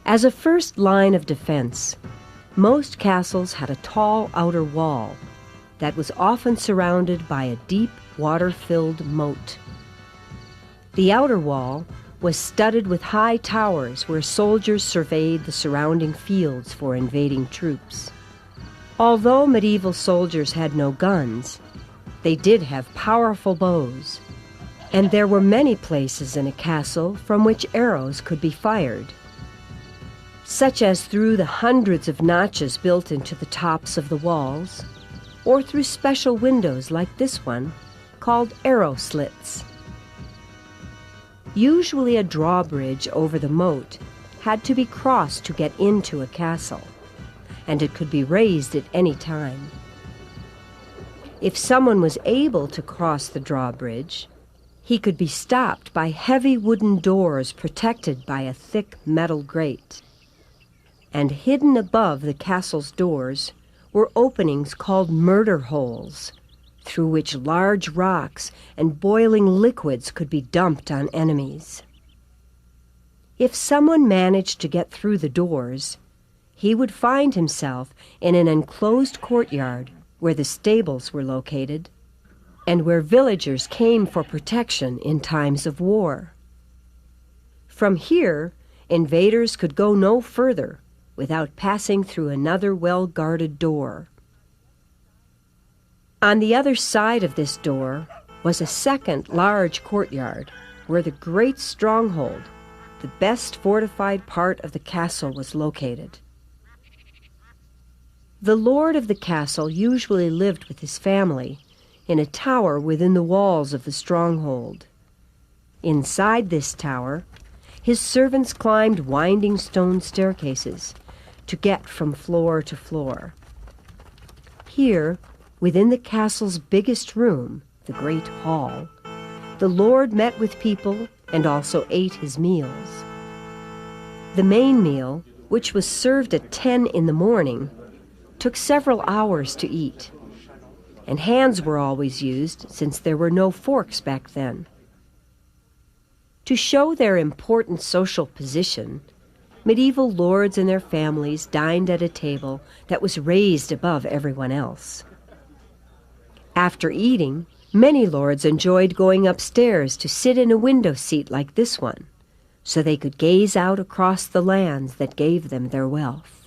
As a first line of defense, most castles had a tall outer wall that was often surrounded by a deep, water-filled moat. The outer wall was studded with high towers where soldiers surveyed the surrounding fields for invading troops. Although medieval soldiers had no guns, they did have powerful bows, and there were many places in a castle from which arrows could be fired, such as through the hundreds of notches built into the tops of the walls, or through special windows like this one, called arrow slits. Usually a drawbridge over the moat had to be crossed to get into a castle, and it could be raised at any time. If someone was able to cross the drawbridge, he could be stopped by heavy wooden doors protected by a thick metal grate. And hidden above the castle's doors were openings called murder holes, through which large rocks and boiling liquids could be dumped on enemies. If someone managed to get through the doors, he would find himself in an enclosed courtyard where the stables were located and where villagers came for protection in times of war. From here, invaders could go no further without passing through another well-guarded door. On the other side of this door was a second large courtyard where the great stronghold, the best fortified part of the castle, was located. The lord of the castle usually lived with his family in a tower within the walls of the stronghold. Inside this tower, his servants climbed winding stone staircases to get from floor to floor. Here, within the castle's biggest room, the great hall, the lord met with people and also ate his meals. The main meal, which was served at 10 in the morning, took several hours to eat, and hands were always used since there were no forks back then. To show their important social position, medieval lords and their families dined at a table that was raised above everyone else. After eating, many lords enjoyed going upstairs to sit in a window seat like this one, so they could gaze out across the lands that gave them their wealth.